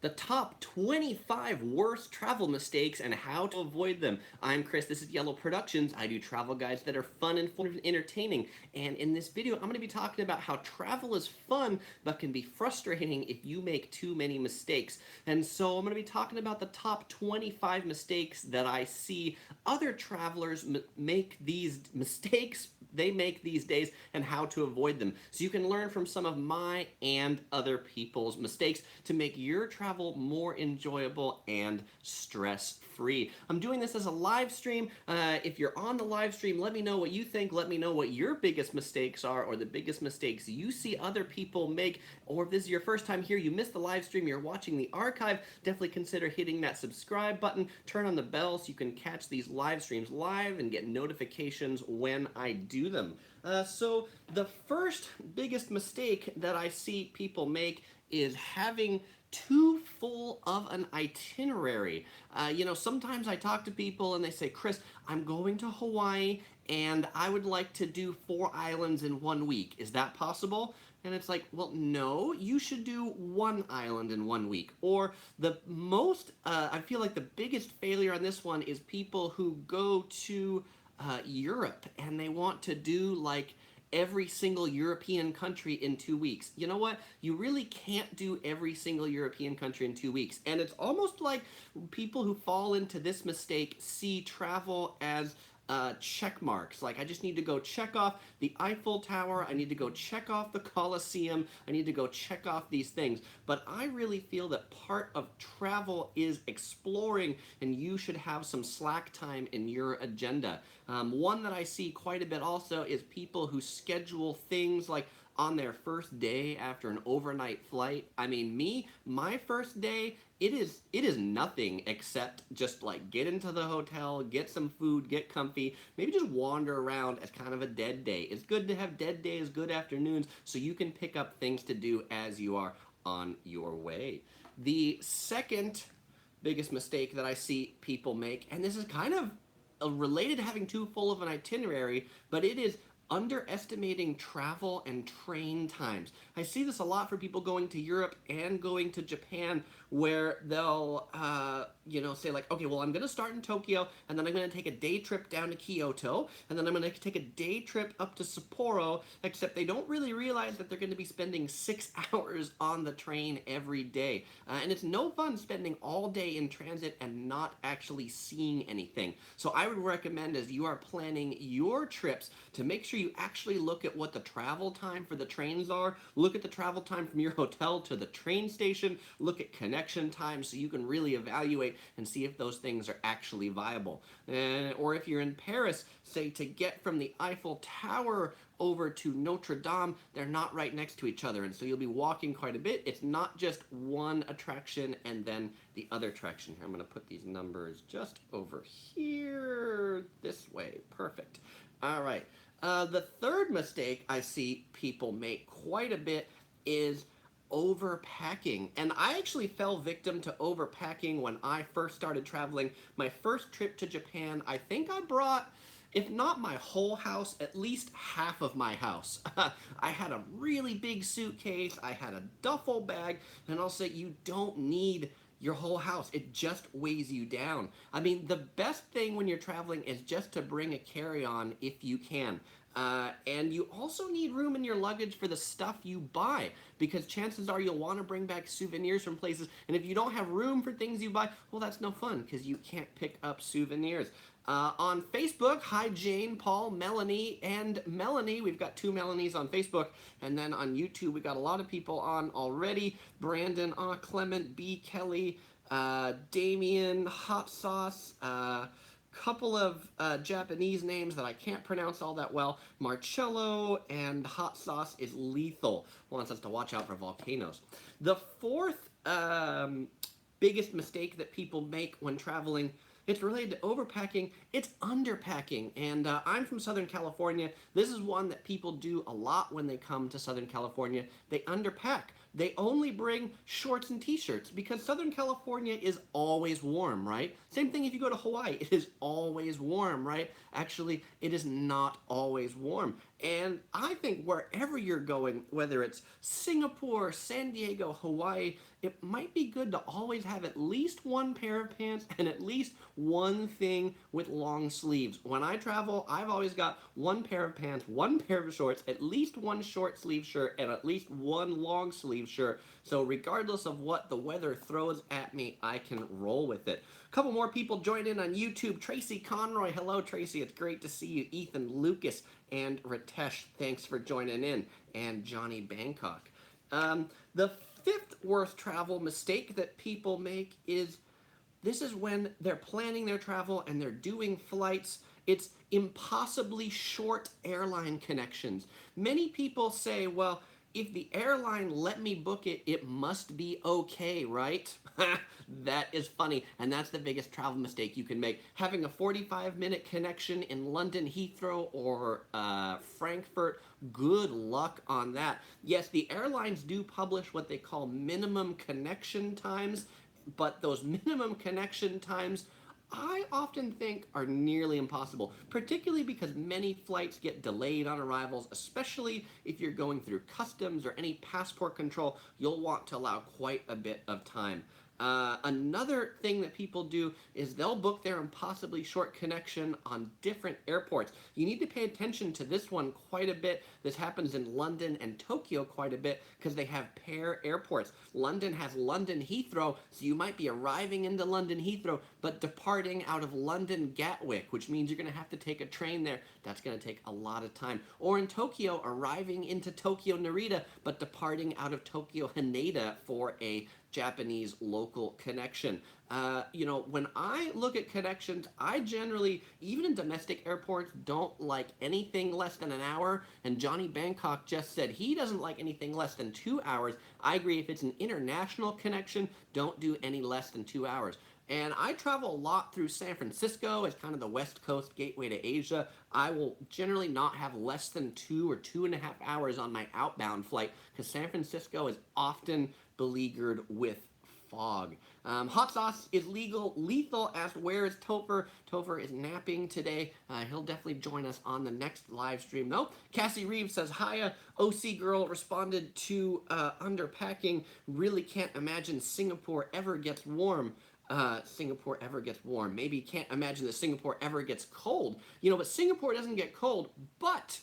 the top 25 worst travel mistakes and how to avoid them. I'm Chris, this is Yellow Productions. I do travel guides that are fun, informative, and entertaining. And in this video, I'm going to be talking about how travel is fun, but can be frustrating if you make too many mistakes. And so I'm going to be talking about the top 25 mistakes that I see other travelers make these mistakes they make these days and how to avoid them. So you can learn from some of my and other people's mistakes to make your travel more enjoyable and stress-free. I'm doing this as a live stream. If you're on the live stream, let me know what you think. Let me know what your biggest mistakes are or the biggest mistakes you see other people make. Or if this is your first time here, you missed the live stream, you're watching the archive, definitely consider hitting that subscribe button. Turn on the bell so you can catch these live streams live and get notifications when I do them. So the first biggest mistake that I see people make is having too full of an itinerary. Sometimes I talk to people and they say, Chris, I'm going to Hawaii and I would like to do 4 islands in 1 week. Is that possible? And it's like, well, no, you should do 1 island in 1 week. Or I feel like the biggest failure on this one is people who go to Europe and they want to do like every single European country in 2 weeks. You know what? You really can't do every single European country in 2 weeks. And it's almost like people who fall into this mistake see travel as check marks. Like, I just need to go check off the Eiffel Tower, I need to go check off the Colosseum, I need to go check off these things. But I really feel that part of travel is exploring, and you should have some slack time in your agenda. One that I see quite a bit also is people who schedule things like on their first day after an overnight flight. I mean, my first day, it is nothing except just like get into the hotel, get some food, get comfy, maybe just wander around as kind of a dead day. It's good to have dead days, good afternoons, so you can pick up things to do as you are on your way. The second biggest mistake that I see people make, and this is kind of related to having too full of an itinerary, but it is underestimating travel and train times. I see this a lot for people going to Europe and going to Japan, where they'll say like, okay, well, I'm going to start in Tokyo, and then I'm going to take a day trip down to Kyoto, and then I'm going to take a day trip up to Sapporo, except they don't really realize that they're going to be spending 6 hours on the train every day. And it's no fun spending all day in transit and not actually seeing anything. So I would recommend, as you are planning your trips, to make sure you actually look at what the travel time for the trains are, look at the travel time from your hotel to the train station, look at connection time so you can really evaluate and see if those things are actually viable. Or if you're in Paris, say to get from the Eiffel Tower over to Notre Dame, they're not right next to each other, and so you'll be walking quite a bit. It's not just one attraction and then the other attraction. Here, I'm going to put these numbers just over here, this way. Perfect. All right. The third mistake I see people make quite a bit is overpacking. And I actually fell victim to overpacking when I first started traveling. My first trip to Japan, I think I brought, if not my whole house, at least half of my house. I had a really big suitcase, I had a duffel bag, and I'll say you don't need your whole house. It just weighs you down. I mean, the best thing when you're traveling is just to bring a carry-on if you can. And you also need room in your luggage for the stuff you buy, because chances are you'll want to bring back souvenirs from places, and if you don't have room for things you buy, well, that's no fun, because you can't pick up souvenirs. On Facebook, hi Jane, Paul, Melanie, and Melanie. We've got 2 Melanies on Facebook, and then on YouTube we got a lot of people on already. Brandon, Clement, B. Kelly, Damien, Hot Sauce, couple of Japanese names that I can't pronounce all that well. Marcello, and Hot Sauce is Lethal. Wants us to watch out for volcanoes. The fourth biggest mistake that people make when traveling, it's related to overpacking, it's underpacking. And I'm from Southern California. This is one that people do a lot when they come to Southern California. They underpack. They only bring shorts and t-shirts because Southern California is always warm, right? Same thing if you go to Hawaii, it is always warm, right? Actually, it is not always warm. And I think wherever you're going, whether it's Singapore, San Diego, Hawaii, it might be good to always have at least one pair of pants and at least one thing with long sleeves. When I travel, I've always got one pair of pants, one pair of shorts, at least one short sleeve shirt, and at least one long sleeve shirt. So regardless of what the weather throws at me, I can roll with it. A couple more people joined in on YouTube. Tracy Conroy, hello Tracy, it's great to see you. Ethan Lucas and Ritesh, thanks for joining in. And Johnny Bangkok. The fifth worst travel mistake that people make is this is when they're planning their travel and they're doing flights. It's impossibly short airline connections. Many people say, well, if the airline let me book it, it must be okay, right? That is funny, and that's the biggest travel mistake you can make. Having a 45-minute connection in London Heathrow or Frankfurt, good luck on that. Yes, the airlines do publish what they call minimum connection times, but those minimum connection times I often think are nearly impossible, particularly because many flights get delayed on arrivals, especially if you're going through customs or any passport control, you'll want to allow quite a bit of time. Another thing that people do is they'll book their impossibly short connection on different airports. You need to pay attention to this one quite a bit. This happens in London and Tokyo quite a bit because they have pair airports. London has London Heathrow, so you might be arriving into London Heathrow, but departing out of London Gatwick, which means you're going to have to take a train there. That's going to take a lot of time. Or in Tokyo, arriving into Tokyo Narita, but departing out of Tokyo Haneda for a Japanese local connection. When I look at connections, I generally, even in domestic airports, don't like anything less than an hour. And Johnny Bangkok just said he doesn't like anything less than 2 hours. I agree, if it's an international connection, don't do any less than 2 hours. And I travel a lot through San Francisco as kind of the West Coast gateway to Asia. I will generally not have less than 2 or 2.5 hours on my outbound flight because San Francisco is often beleaguered with fog. Hot sauce is lethal asked, where is Topher? Topher is napping today. He'll definitely join us on the next live stream. No, Cassie Reeves says, hiya. OC Girl responded to Underpacking. Really can't imagine Singapore ever gets warm. Singapore ever gets warm. Maybe can't imagine that Singapore ever gets cold. But Singapore doesn't get cold, but,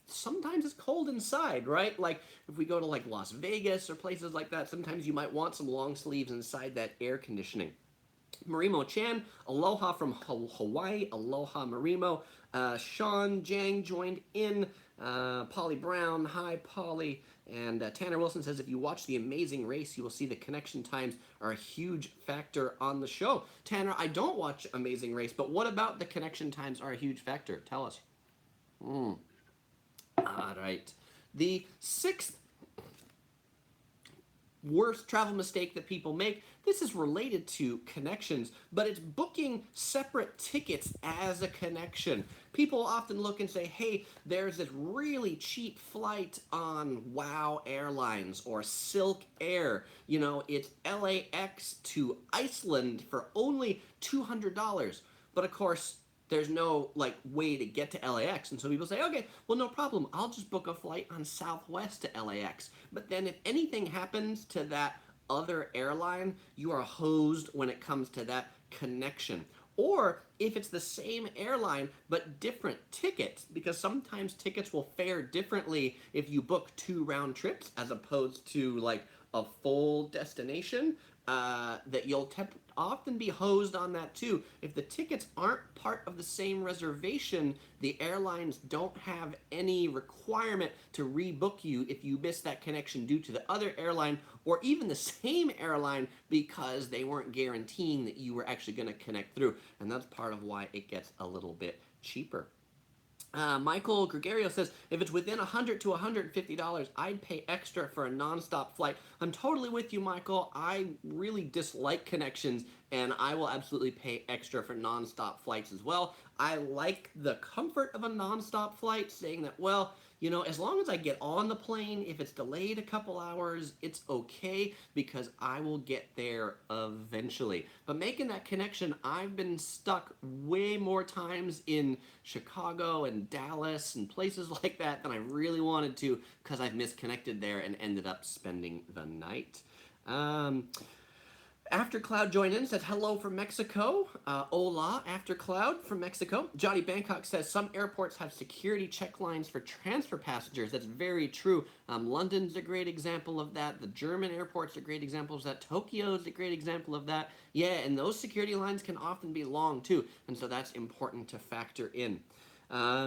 sometimes it's cold inside, right? Like if we go to like Las Vegas or places like that, sometimes you might want some long sleeves inside that air conditioning. Marimo Chan, aloha from Hawaii, aloha Marimo. Sean Jang joined in. Polly Brown, hi Polly. And Tanner Wilson says, if you watch The Amazing Race, you will see the connection times are a huge factor on the show. Tanner, I don't watch Amazing Race, but what about the connection times are a huge factor? Tell us. All right. The sixth worst travel mistake that people make, this is related to connections, but it's booking separate tickets as a connection. People often look and say, hey, there's this really cheap flight on WOW Airlines or Silk Air. It's LAX to Iceland for only $200. But of course, there's no way to get to LAX, and so people say, okay, well, no problem, I'll just book a flight on Southwest to LAX. But then if anything happens to that other airline, you are hosed when it comes to that connection. Or if it's the same airline but different tickets, because sometimes tickets will fare differently if you book 2 round trips as opposed to like a full destination, that you'll often be hosed on that too. If the tickets aren't part of the same reservation, the airlines don't have any requirement to rebook you if you miss that connection due to the other airline or even the same airline because they weren't guaranteeing that you were actually going to connect through. And that's part of why it gets a little bit cheaper. Michael Gregorio says, if it's within $100 to $150, I'd pay extra for a nonstop flight. I'm totally with you, Michael. I really dislike connections, and I will absolutely pay extra for nonstop flights as well. I like the comfort of a nonstop flight, saying that, well, you know, as long as I get on the plane, if it's delayed a couple hours, it's okay because I will get there eventually. But making that connection, I've been stuck way more times in Chicago and Dallas and places like that than I really wanted to because I've misconnected there and ended up spending the night. Um, After Cloud joined in, says hello from Mexico. Hola, After Cloud from Mexico. Johnny Bangkok says some airports have security check lines for transfer passengers. That's very true. London's a great example of that. The German airports are great examples of that. Tokyo's a great example of that. Yeah, and those security lines can often be long too, and so that's important to factor in.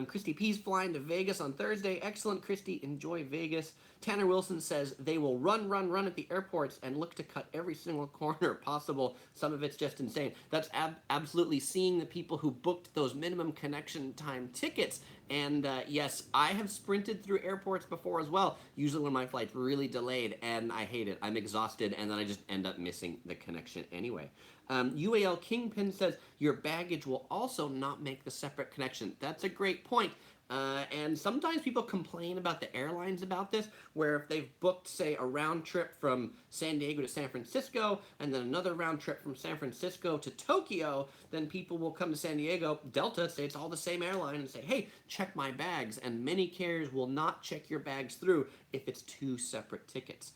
Christy P's flying to Vegas on Thursday. Excellent, Christy. Enjoy Vegas. Tanner Wilson says they will run at the airports and look to cut every single corner possible. Some of it's just insane. That's absolutely seeing the people who booked those minimum connection time tickets. And yes, I have sprinted through airports before as well, usually when my flight's really delayed, and I hate it. I'm exhausted, and then I just end up missing the connection anyway. UAL Kingpin says your baggage will also not make the separate connection. That's a great point. And sometimes people complain about the airlines about this, where if they've booked, say, a round trip from San Diego to San Francisco, and then another round trip from San Francisco to Tokyo, then people will come to San Diego, Delta, say it's all the same airline, and say, hey, check my bags. And many carriers will not check your bags through if it's two separate tickets.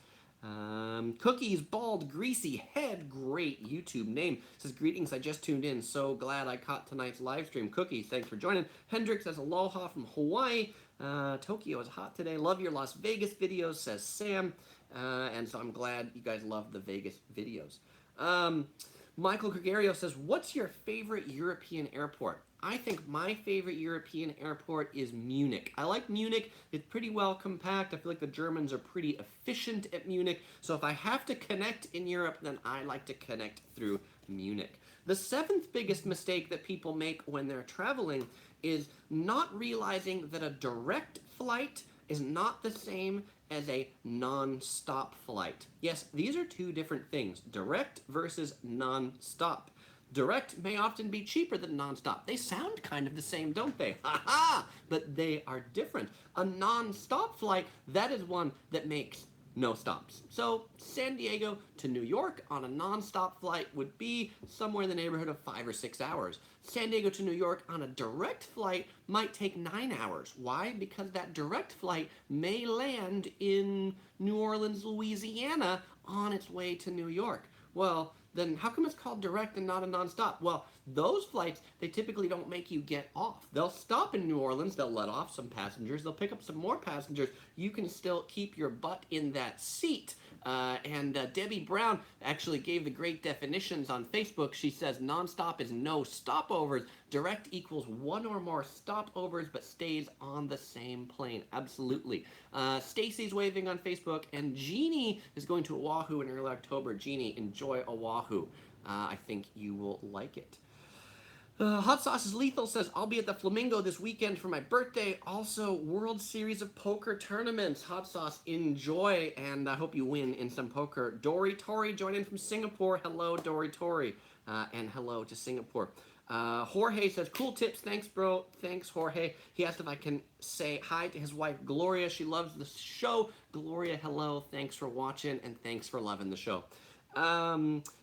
Cookies, Bald, Greasy Head, great YouTube name. Says, greetings, I just tuned in. So glad I caught tonight's live stream. Cookies, thanks for joining. Hendrix says, aloha from Hawaii. Tokyo is hot today. Love your Las Vegas videos, says Sam. And so I'm glad you guys love the Vegas videos. Michael Gregario says, what's your favorite European airport? I think my favorite European airport is Munich. I like Munich. It's pretty well compact. I feel like the Germans are pretty efficient at Munich. So if I have to connect in Europe, then I like to connect through Munich. The seventh biggest mistake that people make when they're traveling is not realizing that a direct flight is not the same as a non-stop flight. Yes, these are two different things, direct versus non-stop. Direct may often be cheaper than nonstop. They sound kind of the same, don't they? Ha ha! But they are different. A nonstop flight, that is one that makes no stops. So San Diego to New York on a nonstop flight would be somewhere in the neighborhood of 5 or 6 hours. San Diego to New York on a direct flight might take 9 hours. Why? Because that direct flight may land in New Orleans, Louisiana on its way to New York. Well, then how come it's called direct and not a nonstop? Well, those flights, they typically don't make you get off. They'll stop in New Orleans, they'll let off some passengers, they'll pick up some more passengers. You can still keep your butt in that seat. Debbie Brown actually gave the great definitions on Facebook. She says nonstop is no stopovers. Direct equals one or more stopovers but stays on the same plane. Absolutely. Stacy's waving on Facebook, and Jeannie is going to Oahu in early October. Jeannie, enjoy Oahu. I think you will like it. Hot Sauce is Lethal says, I'll be at the Flamingo this weekend for my birthday. Also, World Series of Poker tournaments. Hot Sauce, enjoy, and I hope you win in some poker. Dory Tori joined in from Singapore. Hello, Dory Tori, and hello to Singapore. Jorge says, cool tips. Thanks, bro. Thanks, Jorge. He asked if I can say hi to his wife, Gloria. She loves the show. Gloria, hello. Thanks for watching, and thanks for loving the show.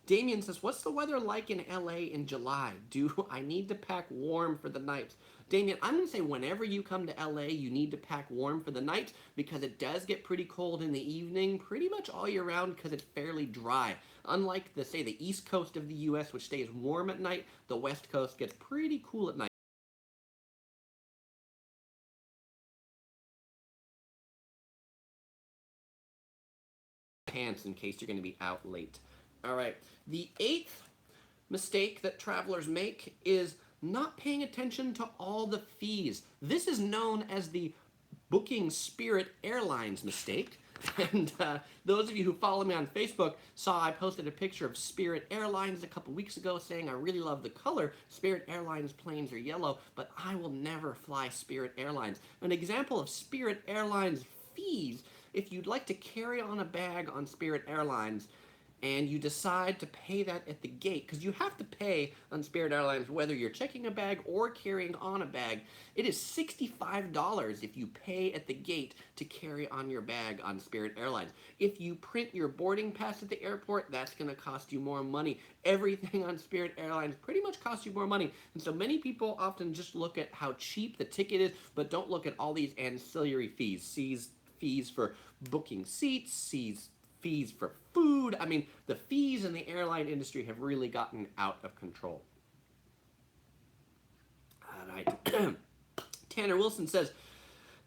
Damien says, what's the weather like in LA in July? Do I need to pack warm for the night? Damien, I'm going to say whenever you come to LA, you need to pack warm for the night because it does get pretty cold in the evening pretty much all year round because it's fairly dry. Unlike, the east coast of the U.S., which stays warm at night, the west coast gets pretty cool at night. Pants in case you're going to be out late. All right. The eighth mistake that travelers make is not paying attention to all the fees. This is known as the booking Spirit Airlines mistake. And those of you who follow me on Facebook saw I posted a picture of Spirit Airlines a couple weeks ago saying I really love the color. Spirit Airlines planes are yellow, but I will never fly Spirit Airlines. An example of Spirit Airlines fees, if you'd like to carry on a bag on Spirit Airlines, and you decide to pay that at the gate, because you have to pay on Spirit Airlines whether you're checking a bag or carrying on a bag. It is $65 if you pay at the gate to carry on your bag on Spirit Airlines. If you print your boarding pass at the airport, that's going to cost you more money. Everything on Spirit Airlines pretty much costs you more money. And so many people often just look at how cheap the ticket is, but don't look at all these ancillary fees. Fees for booking seats, fees for food. I mean, the fees in the airline industry have really gotten out of control. All right. Tanner Wilson says,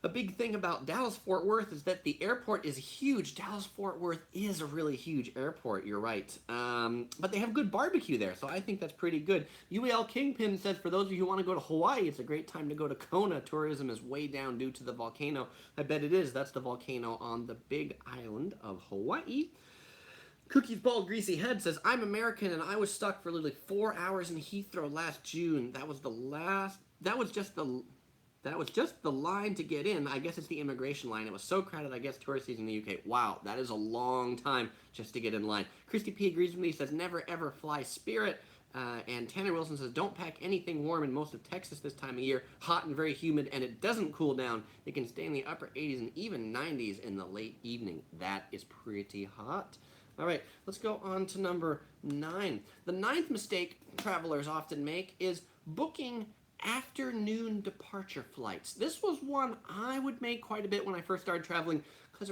a big thing about Dallas-Fort Worth is that the airport is huge. Dallas-Fort Worth is a really huge airport, you're right. But they have good barbecue there, so I think that's pretty good. UL Kingpin says, for those of you who want to go to Hawaii, it's a great time to go to Kona. Tourism is way down due to the volcano. I bet it is. That's the volcano on the big island of Hawaii. Cookies Bald Greasy Head says, I'm American and I was stuck for literally 4 hours in Heathrow last June. That was just the line to get in. I guess it's the immigration line. It was so crowded, I guess tourist season in the UK. Wow, that is a long time just to get in line. Christy P agrees with me, says never ever fly Spirit. And Tanner Wilson says don't pack anything warm in most of Texas this time of year. Hot and very humid, and it doesn't cool down. It can stay in the upper 80s and even 90s in the late evening. That is pretty hot. All right, let's go on to number 9. The 9th mistake travelers often make is booking afternoon departure flights. This was one I would make quite a bit when I first started traveling, because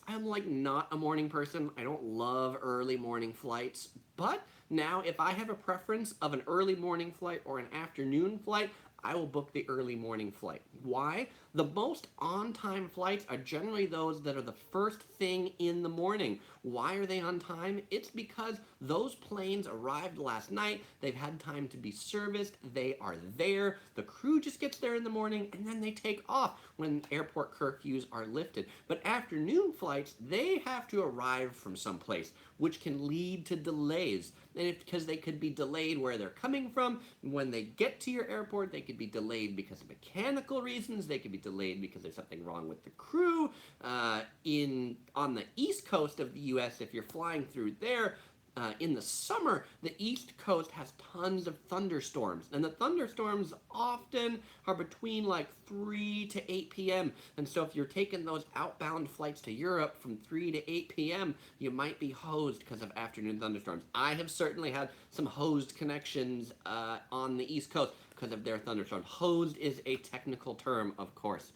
I'm like not a morning person. I don't love early morning flights, but now if I have a preference of an early morning flight or an afternoon flight, I will book the early morning flight. Why? The most on-time flights are generally those that are the first thing in the morning. Why are they on time? It's because those planes arrived last night, they've had time to be serviced, they are there, the crew just gets there in the morning, and then they take off when airport curfews are lifted. But afternoon flights, they have to arrive from someplace, which can lead to delays. And because they could be delayed where they're coming from, when they get to your airport, they could be delayed because of mechanical reasons, they could be delayed because there's something wrong with the crew. On the east coast of the US, if you're flying through there, in the summer, the East Coast has tons of thunderstorms, and the thunderstorms often are between like 3 to 8 p.m. And so if you're taking those outbound flights to Europe from 3 to 8 p.m., you might be hosed because of afternoon thunderstorms. I have certainly had some hosed connections on the East Coast because of their thunderstorms. Hosed is a technical term, of course.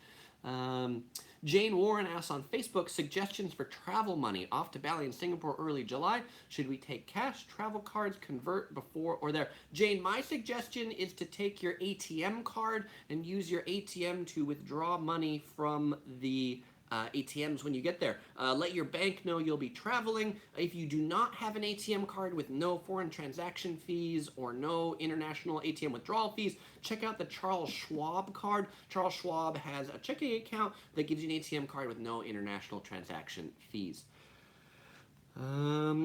Jane Warren asks on Facebook, suggestions for travel money. Off to Bali in Singapore early July. Should we take cash, travel cards, convert before or there? Jane, my suggestion is to take your ATM card and use your ATM to withdraw money from the ATMs when you get there. Let your bank know you'll be traveling. If you do not have an ATM card with no foreign transaction fees or no international ATM withdrawal fees, check out the Charles Schwab card. Charles Schwab has a checking account that gives you an ATM card with no international transaction fees.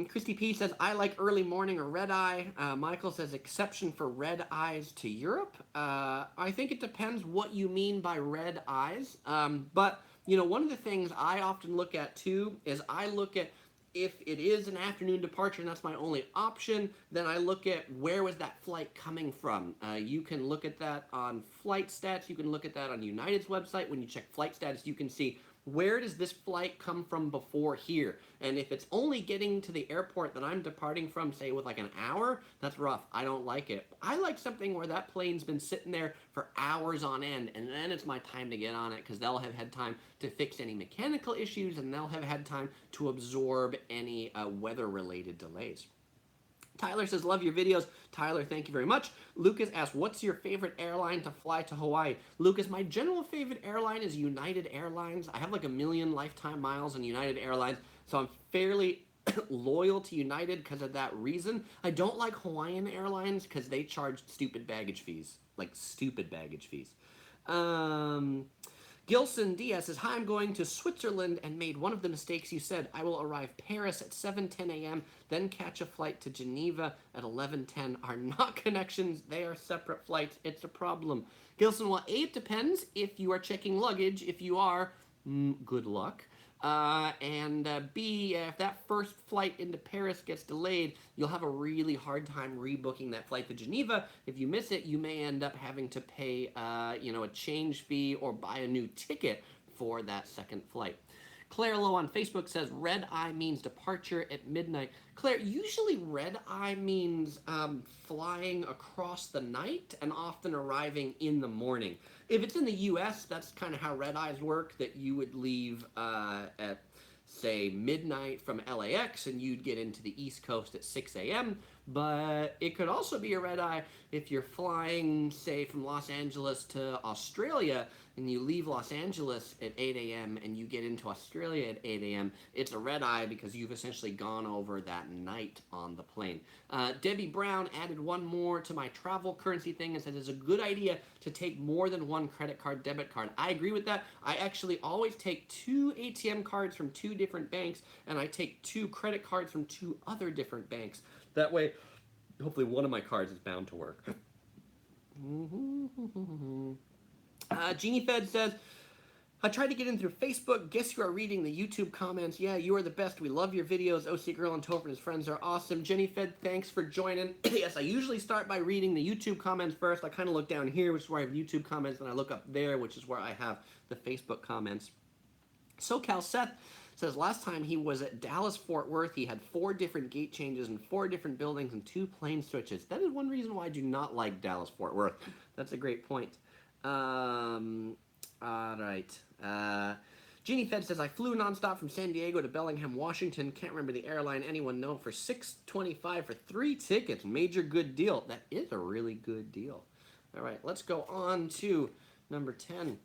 Christy P says, I like early morning or red eye. Michael says, exception for red eyes to Europe. I think it depends what you mean by red eyes. But you know, one of the things I often look at too is I look at if it is an afternoon departure and that's my only option, then I look at where was that flight coming from. You can look at that on flight stats. You can look at that on United's website. When you check flight status, you can see where does this flight come from before here? And if it's only getting to the airport that I'm departing from, say, with like an hour, that's rough. I don't like it. I like something where that plane's been sitting there for hours on end, and then it's my time to get on it because they'll have had time to fix any mechanical issues, and they'll have had time to absorb any weather-related delays. Tyler says, love your videos. Tyler, thank you very much. Lucas asks, what's your favorite airline to fly to Hawaii? Lucas, my general favorite airline is United Airlines. I have like 1 million lifetime miles on United Airlines, so I'm fairly loyal to United because of that reason. I don't like Hawaiian Airlines because they charge stupid baggage fees. Like stupid baggage fees. Gilson Diaz says, hi, I'm going to Switzerland and made one of the mistakes you said. I will arrive Paris at 7:10 a.m., then catch a flight to Geneva at 11:10. Are not connections. They are separate flights. It's a problem. Gilson, well, A, it depends if you are checking luggage. If you are, good luck. And B, if that first flight into Paris gets delayed, you'll have a really hard time rebooking that flight to Geneva. If you miss it, you may end up having to pay, a change fee or buy a new ticket for that second flight. Claire Lowe on Facebook says red eye means departure at midnight. Claire, usually red eye means flying across the night and often arriving in the morning. If it's in the US, that's kind of how red eyes work, that you would leave at, say, midnight from LAX and you'd get into the East Coast at 6 a.m. But it could also be a red eye if you're flying, say, from Los Angeles to Australia and you leave Los Angeles at 8 a.m. and you get into Australia at 8 a.m. It's a red eye because you've essentially gone over that night on the plane. Debbie Brown added one more to my travel currency thing and said it's a good idea to take more than one credit card, debit card. I agree with that. I actually always take 2 ATM cards from 2 different banks, and I take 2 credit cards from 2 other different banks. That way, hopefully one of my cards is bound to work. Jeannie Fed says, I tried to get in through Facebook. Guess you are reading the YouTube comments. Yeah, you are the best. We love your videos. OC Girl and Topher and his friends are awesome. Jenny Fed, thanks for joining. Yes, I usually start by reading the YouTube comments first. I kind of look down here, which is where I have YouTube comments, and I look up there, which is where I have the Facebook comments. SoCal Seth says last time he was at Dallas Fort Worth, he had 4 different gate changes in 4 different buildings and 2 plane switches. That is one reason why I do not like Dallas Fort Worth. That's a great point. All right. Jeannie Fed says, I flew nonstop from San Diego to Bellingham, Washington. Can't remember the airline. Anyone know? For $6.25 for 3 tickets. Major good deal. That is a really good deal. All right, let's go on to number 10.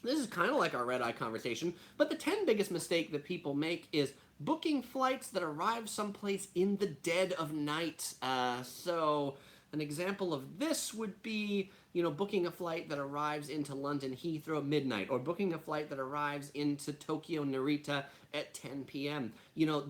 This is kind of like our red-eye conversation, but the 10 biggest mistake that people make is booking flights that arrive someplace in the dead of night. So an example of this would be, booking a flight that arrives into London Heathrow at midnight, or booking a flight that arrives into Tokyo Narita at 10 p.m.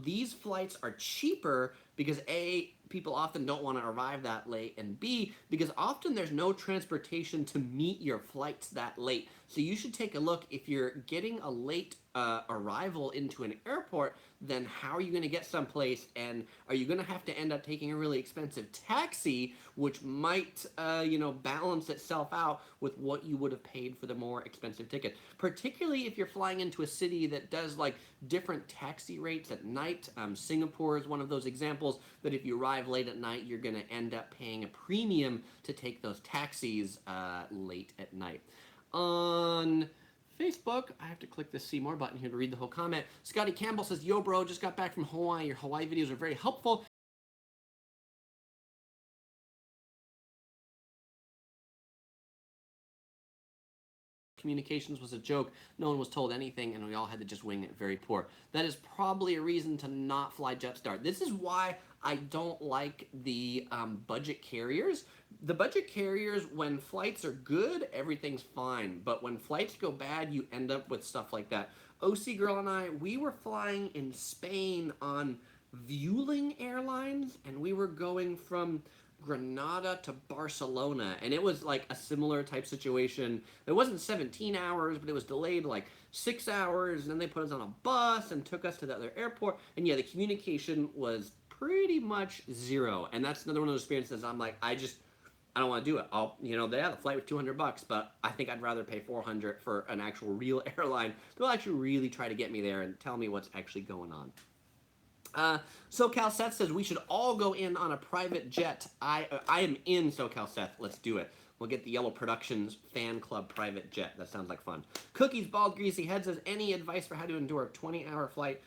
These flights are cheaper because A, people often don't want to arrive that late, and B, because often there's no transportation to meet your flights that late. So you should take a look. If you're getting a late arrival into an airport, then how are you going to get someplace, and are you going to have to end up taking a really expensive taxi, which might, balance itself out with what you would have paid for the more expensive ticket. Particularly if you're flying into a city that does like different taxi rates at night. Singapore is one of those examples that if you arrive late at night, you're going to end up paying a premium to take those taxis late at night. On Facebook, I have to click the see more button here to read the whole comment. Scotty Campbell says, yo bro, just got back from Hawaii. Your Hawaii videos are very helpful. Communications was a joke. No one was told anything, and we all had to just wing it. Very poor. That is probably a reason to not fly Jetstar. This is why I don't like the budget carriers. The budget carriers, when flights are good, everything's fine. But when flights go bad, you end up with stuff like that. OC Girl and I, we were flying in Spain on Vueling Airlines, and we were going from Granada to Barcelona, and it was like a similar type situation. It wasn't 17 hours, but it was delayed like 6 hours, and then they put us on a bus and took us to the other airport, and yeah, the communication was pretty much zero, and that's another one of those experiences I'm like, I don't want to do it. The flight was $200, but I think I'd rather pay $400 for an actual real airline. They'll actually really try to get me there and tell me what's actually going on. SoCal Seth says we should all go in on a private jet. I am in, SoCal Seth. Let's do it. We'll get the Yellow Productions fan club private jet. That sounds like fun. Cookies Bald Greasy Head says, any advice for how to endure a 20-hour flight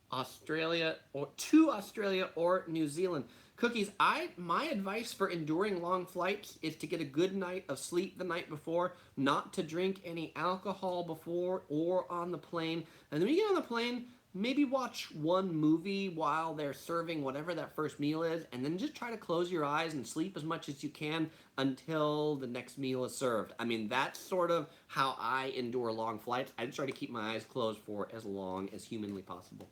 to Australia or New Zealand? Cookies, my advice for enduring long flights is to get a good night of sleep the night before, not to drink any alcohol before or on the plane. And then when you get on the plane, maybe watch one movie while they're serving whatever that first meal is, and then just try to close your eyes and sleep as much as you can until the next meal is served. I mean, that's sort of how I endure long flights. I just try to keep my eyes closed for as long as humanly possible.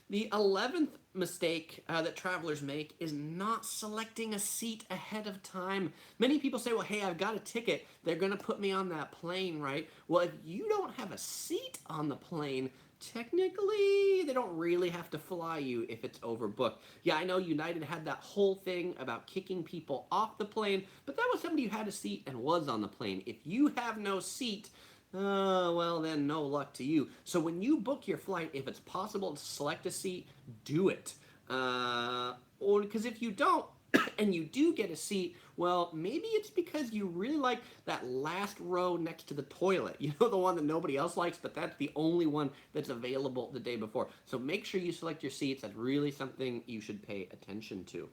The 11th mistake that travelers make is not selecting a seat ahead of time. Many people say, well, hey, I've got a ticket. They're going to put me on that plane, right? Well, if you don't have a seat on the plane, technically, they don't really have to fly you if it's overbooked. Yeah, I know United had that whole thing about kicking people off the plane, but that was somebody who had a seat and was on the plane. If you have no seat, well then no luck to you. So when you book your flight, if it's possible to select a seat, do it. Or because if you don't, and you do get a seat, well, maybe it's because you really like that last row next to the toilet. You know, the one that nobody else likes, but that's the only one that's available the day before. So make sure you select your seats. That's really something you should pay attention to.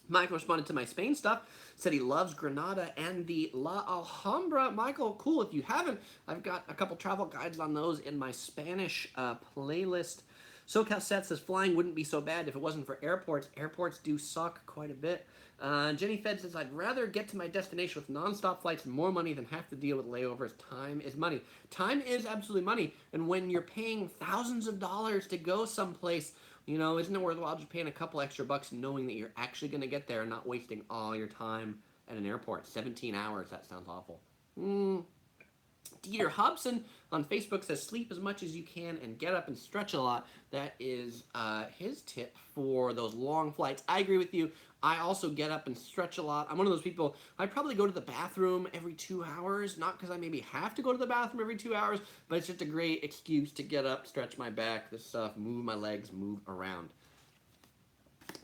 Michael responded to my Spain stuff, said he loves Granada and the La Alhambra. Michael, cool. If you haven't, I've got a couple travel guides on those in my Spanish playlist. SoCal Seth says flying wouldn't be so bad if it wasn't for airports. Airports do suck quite a bit. Jenny Fed says, I'd rather get to my destination with nonstop flights and more money than have to deal with layovers. Time is money. Time is absolutely money. And when you're paying thousands of dollars to go someplace, you know, isn't it worthwhile just paying a couple extra bucks knowing that you're actually going to get there and not wasting all your time at an airport? 17 hours, that sounds awful. Dieter Hobson on Facebook says, sleep as much as you can and get up and stretch a lot. That is his tip for those long flights. I agree with you. I also get up and stretch a lot. I'm one of those people, I probably go to the bathroom every 2 hours, not because I maybe have to go to the bathroom every 2 hours, but it's just a great excuse to get up, stretch my back, this stuff, move my legs, move around.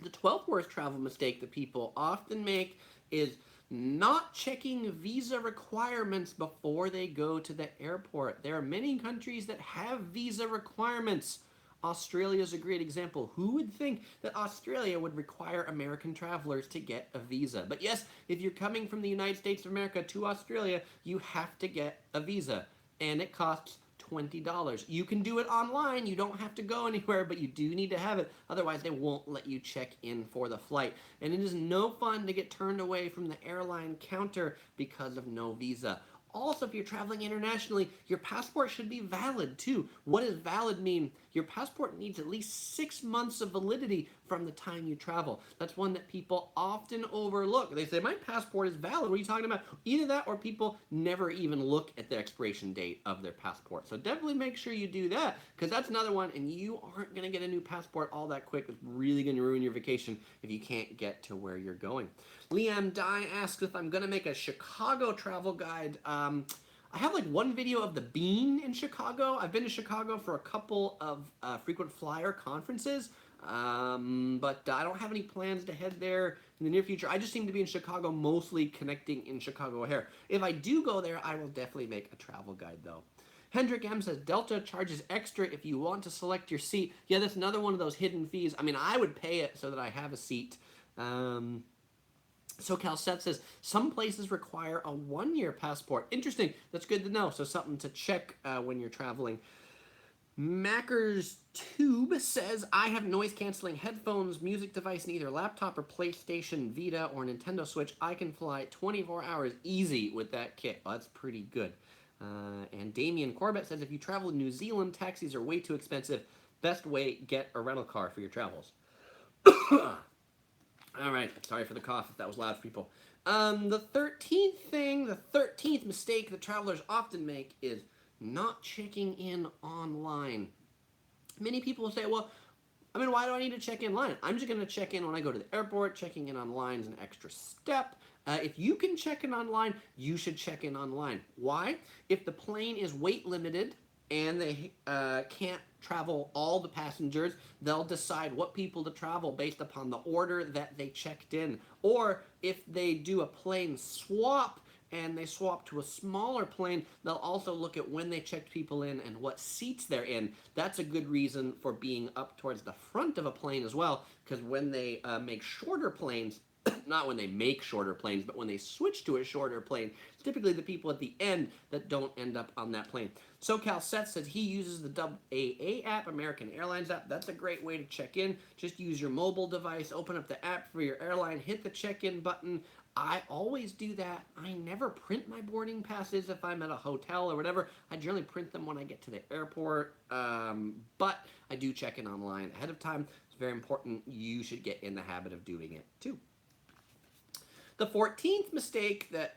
The 12th worst travel mistake that people often make is not checking visa requirements before they go to the airport. There are many countries that have visa requirements. Australia is a great example. Who would think that Australia would require American travelers to get a visa? But yes, if you're coming from the United States of America to Australia, you have to get a visa, and it costs $20. You can do it online. You don't have to go anywhere, but you do need to have it. Otherwise, they won't let you check in for the flight. And it is no fun to get turned away from the airline counter because of no visa. Also, if you're traveling internationally, your passport should be valid too. What does valid mean? Your passport needs at least 6 months of validity from the time you travel. That's one that people often overlook. They say, my passport is valid. What are you talking about? Either that or people never even look at the expiration date of their passport. So definitely make sure you do that, because that's another one, and you aren't going to get a new passport all that quick. It's really going to ruin your vacation if you can't get to where you're going. Liam Dye asks if I'm going to make a Chicago travel guide. I have like one video of the Bean in Chicago. I've been to Chicago for a couple of frequent flyer conferences, but I don't have any plans to head there in the near future. I just seem to be in Chicago, mostly connecting in Chicago O'Hare. If I do go there, I will definitely make a travel guide though. Hendrik M says, Delta charges extra if you want to select your seat. Yeah, that's another one of those hidden fees. I mean, I would pay it so that I have a seat. SoCal Seth says, some places require a 1-year passport. Interesting. That's good to know. So something to check when you're traveling. Macker's Tube says, I have noise-canceling headphones, music device in either laptop or PlayStation Vita or Nintendo Switch. I can fly 24 hours easy with that kit. Well, that's pretty good. And Damien Corbett says, if you travel to New Zealand, taxis are way too expensive. Best way, get a rental car for your travels. All right, sorry for the cough if that was loud for people. The 13th mistake that travelers often make is not checking in online. Many people will say, well, I mean, why do I need to check in line? I'm just going to check in when I go to the airport. Checking in online is an extra step. If you can check in online, you should check in online. Why? If the plane is weight limited and they can't travel all the passengers, they'll decide what people to travel based upon the order that they checked in. Or if they do a plane swap and they swap to a smaller plane, they'll also look at when they checked people in and what seats they're in. That's a good reason for being up towards the front of a plane as well, because when they make shorter planes, not when they make shorter planes, but when they switch to a shorter plane, it's typically the people at the end that don't end up on that plane. SoCal Seth says he uses the AA app, American Airlines app. That's a great way to check in. Just use your mobile device, open up the app for your airline, hit the check-in button. I always do that. I never print my boarding passes if I'm at a hotel or whatever. I generally print them when I get to the airport, but I do check in online ahead of time. It's very important. You should get in the habit of doing it too. The 14th mistake that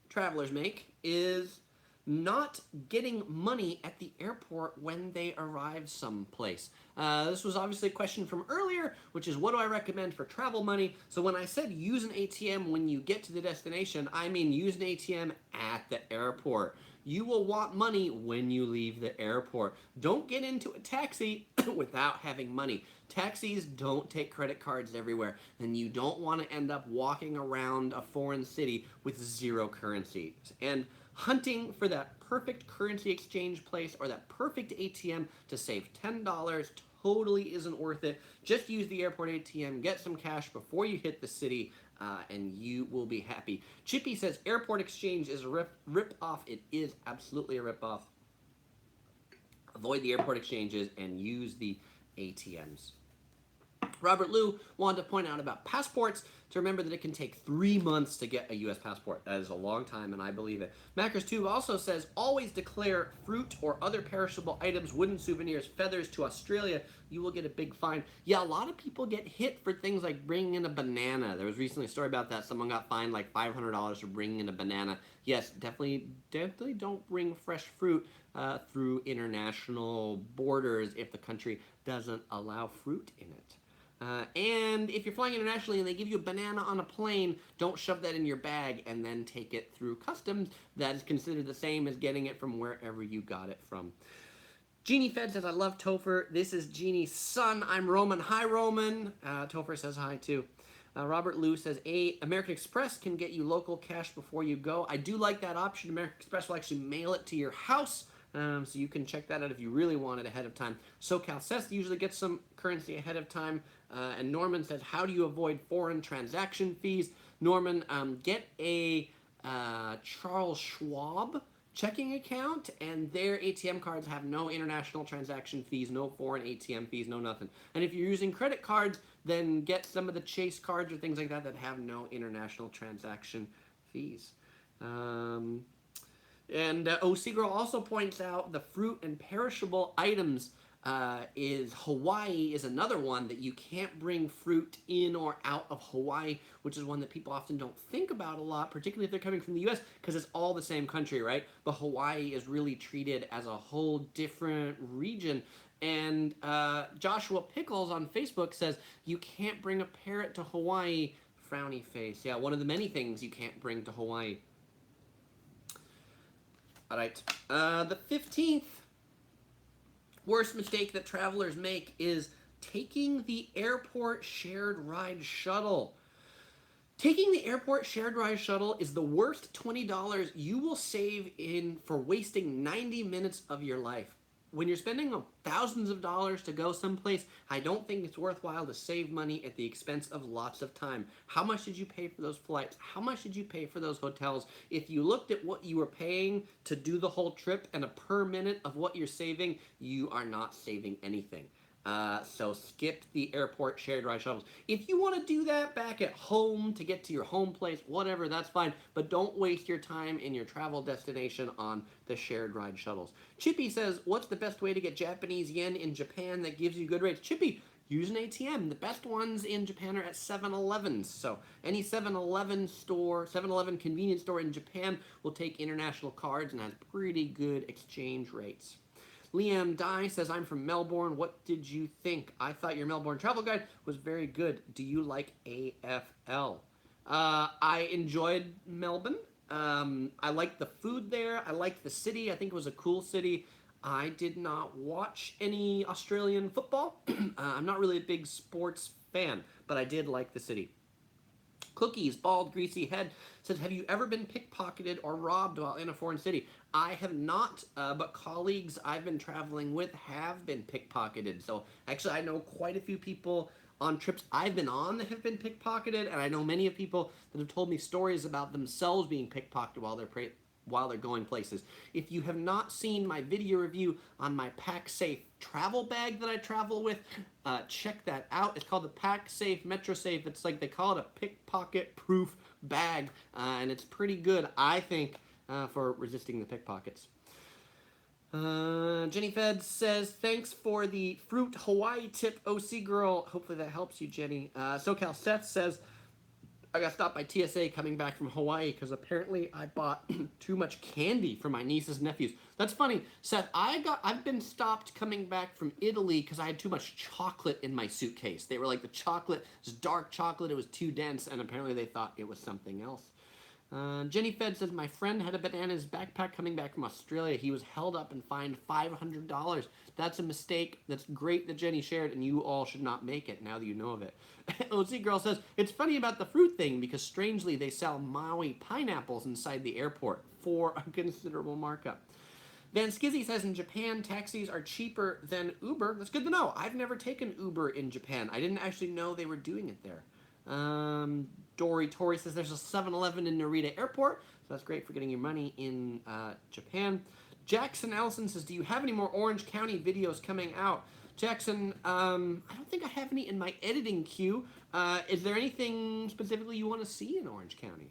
travelers make is not getting money at the airport when they arrive someplace. This was obviously a question from earlier, which is what do I recommend for travel money? So when I said use an ATM when you get to the destination, I mean use an ATM at the airport. You will want money when you leave the airport. Don't get into a taxi without having money. Taxis don't take credit cards everywhere, and you don't want to end up walking around a foreign city with zero currency. And hunting for that perfect currency exchange place or that perfect ATM to save $10 totally isn't worth it. Just use the airport ATM, get some cash before you hit the city, and you will be happy. Chippy says airport exchange is a rip-off. It is absolutely a rip-off. Avoid the airport exchanges and use the ATMs. Robert Liu wanted to point out about passports to remember that it can take 3 months to get a U.S. passport. That is a long time, and I believe it. Macros2 also says, always declare fruit or other perishable items, wooden souvenirs, feathers to Australia. You will get a big fine. Yeah, a lot of people get hit for things like bringing in a banana. There was recently a story about that. Someone got fined like $500 for bringing in a banana. Yes, definitely don't bring fresh fruit through international borders if the country doesn't allow fruit in it. And if you're flying internationally and they give you a banana on a plane, don't shove that in your bag and then take it through customs. That is considered the same as getting it from wherever you got it from. Jeannie Fed says, I love Topher. This is Jeannie's son. I'm Roman. Hi, Roman. Topher says hi, too. Robert Liu says, American Express can get you local cash before you go. I do like that option. American Express will actually mail it to your house. So you can check that out if you really want it ahead of time. SoCal Seth usually gets some currency ahead of time. And Norman says, how do you avoid foreign transaction fees? Norman, get a Charles Schwab checking account, and their ATM cards have no international transaction fees, no foreign ATM fees, no nothing. And if you're using credit cards, then get some of the Chase cards or things like that that have no international transaction fees. Seagirl also points out the fruit and perishable items is Hawaii is another one that you can't bring fruit in or out of Hawaii, which is one that people often don't think about a lot, particularly if they're coming from the U.S., because it's all the same country, right? But Hawaii is really treated as a whole different region. And Joshua Pickles on Facebook says, you can't bring a parrot to Hawaii, frowny face. Yeah, one of the many things you can't bring to Hawaii. All right, the 15th worst mistake that travelers make is taking the airport shared ride shuttle. Taking the airport shared ride shuttle is the worst $20 you will save for wasting 90 minutes of your life. When you're spending thousands of dollars to go someplace, I don't think it's worthwhile to save money at the expense of lots of time. How much did you pay for those flights? How much did you pay for those hotels? If you looked at what you were paying to do the whole trip and a per minute of what you're saving, you are not saving anything. So skip the airport shared ride shuttles. If you want to do that back at home to get to your home place, whatever, that's fine. But don't waste your time in your travel destination on the shared ride shuttles. Chippy says, what's the best way to get Japanese yen in Japan that gives you good rates? Chippy, use an ATM. The best ones in Japan are at 7-Elevens. So any 7-Eleven convenience store in Japan will take international cards and has pretty good exchange rates. Liam Dye says, I'm from Melbourne. What did you think? I thought your Melbourne travel guide was very good. Do you like AFL? I enjoyed Melbourne. I liked the food there. I liked the city. I think it was a cool city. I did not watch any Australian football. I'm not really a big sports fan, but I did like the city. Cookies, bald, greasy head, says, have you ever been pickpocketed or robbed while in a foreign city? I have not, but colleagues I've been traveling with have been pickpocketed. So actually I know quite a few people on trips I've been on that have been pickpocketed, and I know many of people that have told me stories about themselves being pickpocketed while they're going places. If you have not seen my video review on my Pack Safe travel bag that I travel with. Check that out. It's called the Pack Safe Metro Safe. It's like they call it a pickpocket proof bag, and it's pretty good, I think, for resisting the pickpockets. Jenny Fed says, thanks for the fruit Hawaii tip, OC girl. Hopefully that helps you, Jenny. SoCal Seth says, I got stopped by TSA coming back from Hawaii because apparently I bought too much candy for my nieces and nephews. That's funny, Seth. I've been stopped coming back from Italy because I had too much chocolate in my suitcase. They were like, the chocolate was dark chocolate, it was too dense, and apparently they thought it was something else. Jenny Fed says, my friend had a banana in his backpack coming back from Australia. He was held up and fined $500. That's a mistake. That's great that Jenny shared, and you all should not make it now that you know of it. OC Girl says, it's funny about the fruit thing because strangely they sell Maui pineapples inside the airport for a considerable markup. Van Skizzy says, in Japan, taxis are cheaper than Uber. That's good to know. I've never taken Uber in Japan. I didn't actually know they were doing it there. Dory Tori says there's a 7-Eleven in Narita Airport, so that's great for getting your money in Japan. Jackson Allison says, do you have any more Orange County videos coming out? Jackson, I don't think I have any in my editing queue. Is there anything specifically you want to see in Orange County?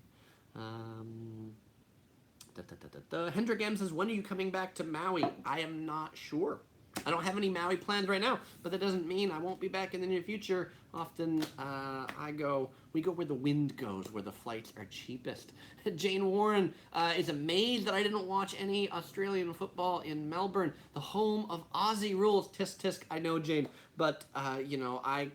Hendrik M says, when are you coming back to Maui? I am not sure. I don't have any Maui plans right now, but that doesn't mean I won't be back in the near future. Often we go where the wind goes, where the flights are cheapest. Jane Warren is amazed that I didn't watch any Australian football in Melbourne, the home of Aussie rules. Tisk tisk, I know, Jane, but I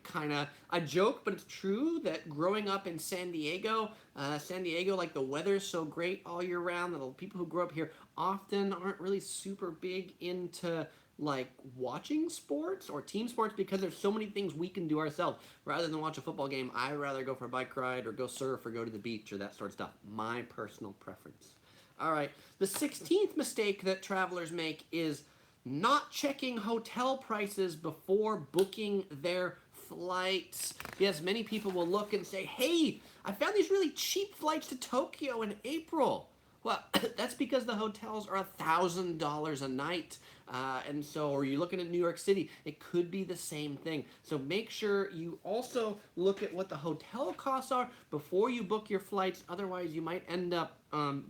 joke, but it's true that growing up in San Diego, like the weather's so great all year round that the people who grow up here often aren't really super big into like watching sports or team sports because there's so many things we can do ourselves. Rather than watch a football game, I'd rather go for a bike ride or go surf or go to the beach or that sort of stuff. My personal preference. All right, the 16th mistake that travelers make is not checking hotel prices before booking their flights. Yes, many people will look and say, hey, I found these really cheap flights to Tokyo in April. Well, that's because the hotels are $1,000 a night. And so, or you're looking at New York City, it could be the same thing. So make sure you also look at what the hotel costs are before you book your flights. Otherwise, you might end up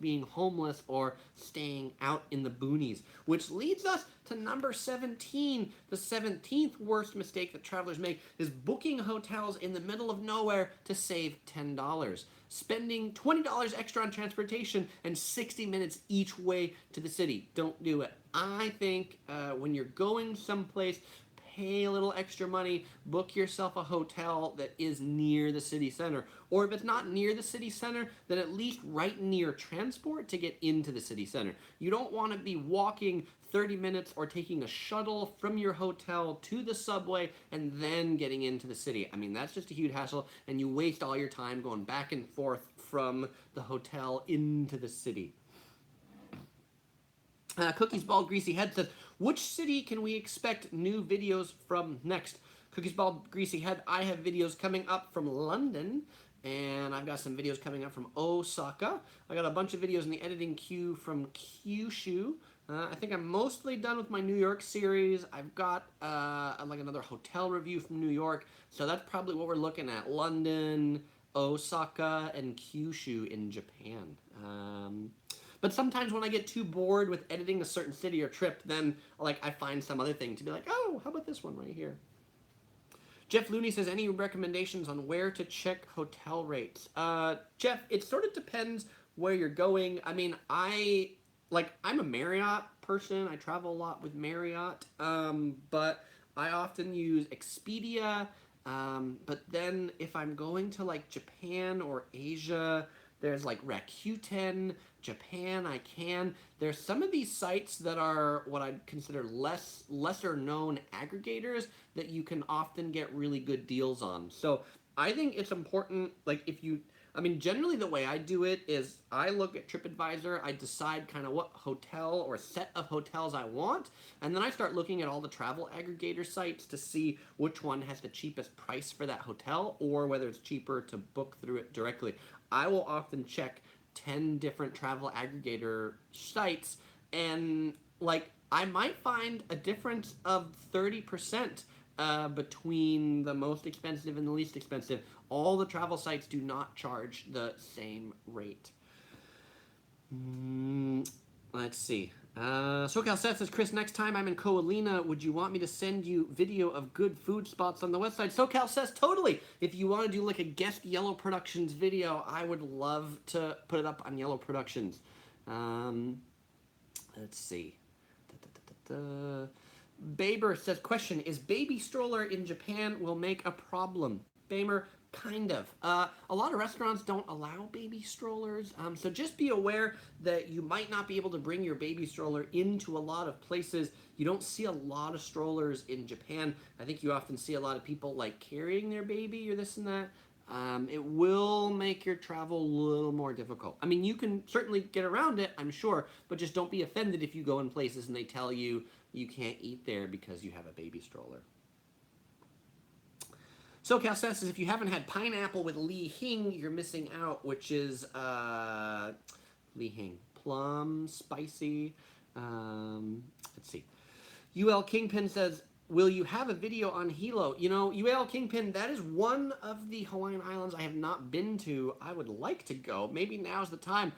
being homeless or staying out in the boonies. Which leads us to number 17. The 17th worst mistake that travelers make is booking hotels in the middle of nowhere to save $10. Spending $20 extra on transportation and 60 minutes each way to the city. Don't do it. I think when you're going someplace, pay a little extra money, book yourself a hotel that is near the city center. Or if it's not near the city center, then at least right near transport to get into the city center. You don't want to be walking 30 minutes or taking a shuttle from your hotel to the subway and then getting into the city. I mean, that's just a huge hassle, and you waste all your time going back and forth from the hotel into the city. Cookies Bald Greasy Head says, which city can we expect new videos from next? Cookies Bald Greasy Head, I have videos coming up from London, and I've got some videos coming up from Osaka. I got a bunch of videos in the editing queue from Kyushu. I think I'm mostly done with my New York series. I've got like another hotel review from New York, so that's probably what we're looking at. London, Osaka, and Kyushu in Japan. But sometimes when I get too bored with editing a certain city or trip, then like I find some other thing to be like, oh, how about this one right here? Jeff Looney says, any recommendations on where to check hotel rates? Jeff, it sort of depends where you're going. I mean, I'm a Marriott person. I travel a lot with Marriott, but I often use Expedia. But then if I'm going to like Japan or Asia, there's like Rakuten, Japan, I can. There's some of these sites that are what I'd consider lesser known aggregators that you can often get really good deals on. So I think it's important, like generally the way I do it is I look at TripAdvisor, I decide kind of what hotel or set of hotels I want, and then I start looking at all the travel aggregator sites to see which one has the cheapest price for that hotel or whether it's cheaper to book through it directly. I will often check 10 different travel aggregator sites, and like I might find a difference of 30% between the most expensive and the least expensive. All the travel sites do not charge the same rate. Let's see. SoCal Seth says, Chris, next time I'm in Coalina, would you want me to send you video of good food spots on the website? SoCal says, totally. If you want to do like a guest Yellow Productions video, I would love to put it up on Yellow Productions. Let's see. Baber says, question, is baby stroller in Japan will make a problem? Bamer, kind of. A lot of restaurants don't allow baby strollers, so just be aware that you might not be able to bring your baby stroller into a lot of places. You don't see a lot of strollers in Japan. I think you often see a lot of people like carrying their baby or this and that. It will make your travel a little more difficult. I mean, you can certainly get around it, I'm sure, but just don't be offended if you go in places and they tell you you can't eat there because you have a baby stroller. SoCal says, if you haven't had pineapple with Li Hing, you're missing out, which is Li Hing. Plum, spicy. Let's see. UL Kingpin says, will you have a video on Hilo? You know, UL Kingpin, that is one of the Hawaiian Islands I have not been to. I would like to go. Maybe now's the time.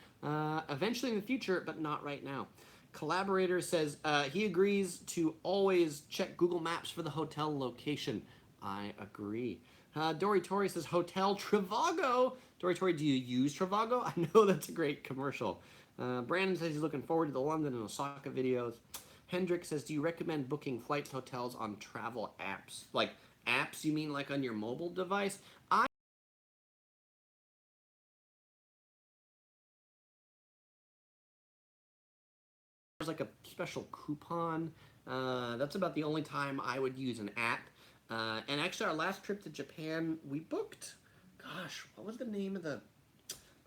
Eventually in the future, but not right now. Collaborator says he agrees to always check Google Maps for the hotel location. I agree. Dory Tori says, Hotel Trivago. Dory Tori, do you use Trivago? I know that's a great commercial. Brandon says he's looking forward to the London and Osaka videos. Hendrik says, do you recommend booking flights, hotels on travel apps? Like apps, you mean like on your mobile device? There's like a special coupon. That's about the only time I would use an app. And actually, our last trip to Japan, we booked, gosh, what was the name of the...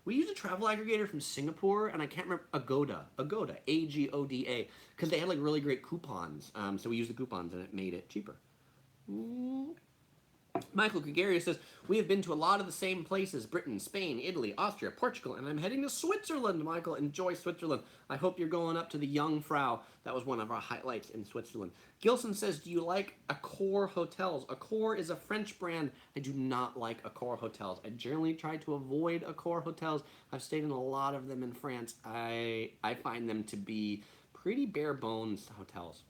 We used a travel aggregator from Singapore, and I can't remember, Agoda, Agoda, because they had like really great coupons. So we used the coupons, and it made it cheaper. Michael Gregarious says, we have been to a lot of the same places, Britain, Spain, Italy, Austria, Portugal, and I'm heading to Switzerland, Michael. Enjoy Switzerland. I hope you're going up to the Jungfrau. That was one of our highlights in Switzerland. Gilson says, do you like Accor hotels? Accor is a French brand. I do not like Accor hotels. I generally try to avoid Accor hotels. I've stayed in a lot of them in France. I find them to be pretty bare bones hotels.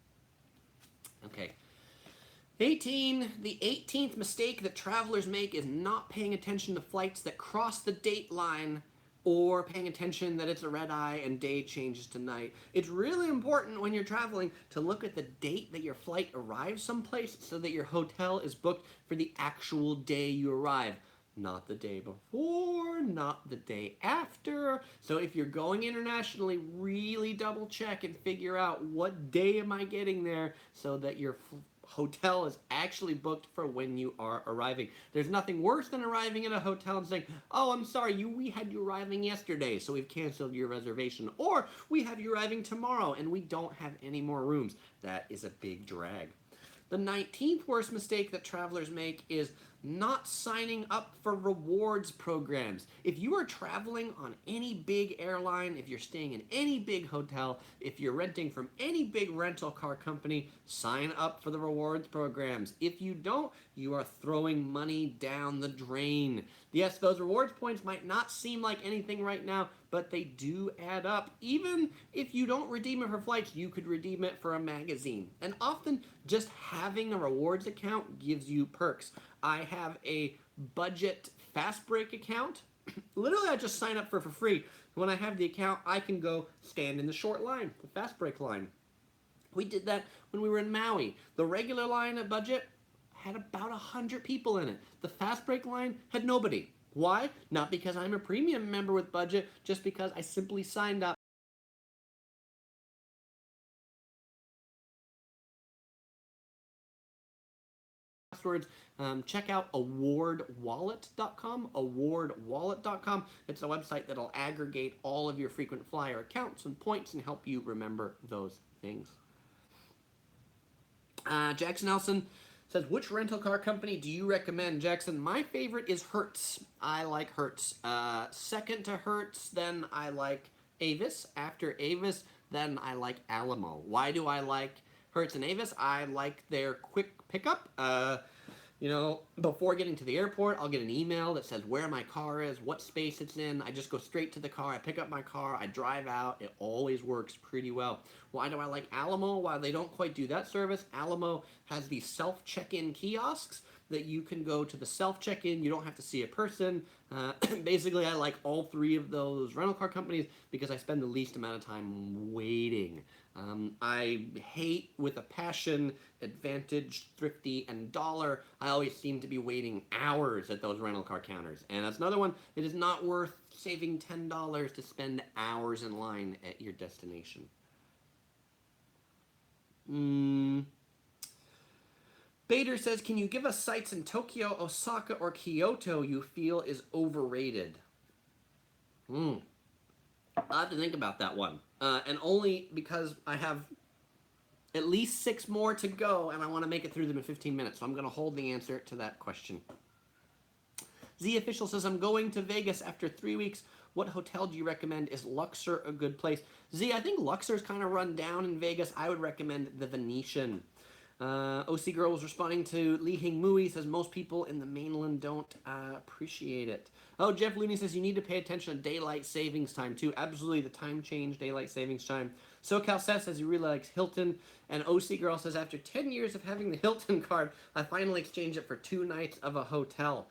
Okay. 18. The 18th mistake that travelers make is not paying attention to flights that cross the date line or paying attention that it's a red eye and day changes to night. It's really important when you're traveling to look at the date that your flight arrives someplace so that your hotel is booked for the actual day you arrive. Not the day before, not the day after. So if you're going internationally, really double check and figure out what day am I getting there so that your hotel is actually booked for when you are arriving. There's nothing worse than arriving at a hotel and saying, oh, I'm sorry, we had you arriving yesterday, so we've canceled your reservation. Or we have you arriving tomorrow and we don't have any more rooms. That is a big drag. The 19th worst mistake that travelers make is not signing up for rewards programs. If you are traveling on any big airline, if you're staying in any big hotel, if you're renting from any big rental car company, sign up for the rewards programs. If you don't, you are throwing money down the drain. Yes, those rewards points might not seem like anything right now, but they do add up. Even if you don't redeem it for flights, you could redeem it for a magazine. And often, just having a rewards account gives you perks. I have a budget fast break account. Literally, I just sign up for free. When I have the account, I can go stand in the short line, the fast break line. We did that when we were in Maui. The regular line at budget had about 100 people in it. The fast break line had nobody. Why? Not because I'm a premium member with budget, just because I simply signed up. Passwords. Check out awardwallet.com, awardwallet.com. It's a website that'll aggregate all of your frequent flyer accounts and points and help you remember those things. Jackson Nelson says, which rental car company do you recommend, Jackson? My favorite is Hertz. I like Hertz. Second to Hertz, then I like Avis. After Avis, then I like Alamo. Why do I like Hertz and Avis? I like their quick pickup. You know, before getting to the airport, I'll get an email that says where my car is, what space it's in. I just go straight to the car. I pick up my car. I drive out. It always works pretty well. Why do I like Alamo? While they don't quite do that service, Alamo has these self-check-in kiosks that you can go to the self-check-in. You don't have to see a person. Basically, I like all three of those rental car companies because I spend the least amount of time waiting. I hate with a passion Advantage, Thrifty, and Dollar. I always seem to be waiting hours at those rental car counters. And that's another one. It is not worth saving $10 to spend hours in line at your destination. Bader says, can you give us sites in Tokyo, Osaka, or Kyoto you feel is overrated? I'll have to think about that one. And only because I have at least 6 more to go, and I want to make it through them in 15 minutes. So I'm going to hold the answer to that question. Z Official says, I'm going to Vegas after 3 weeks. What hotel do you recommend? Is Luxor a good place? Z, I think Luxor's kind of run down in Vegas. I would recommend the Venetian. OC Girl was responding to Lee Hing Mui, says most people in the mainland don't appreciate it. Oh, Jeff Looney says you need to pay attention to daylight savings time too. Absolutely, the time change, daylight savings time. SoCal Seth says he really likes Hilton. And OC Girl says after 10 years of having the Hilton card, I finally exchanged it for 2 nights of a hotel.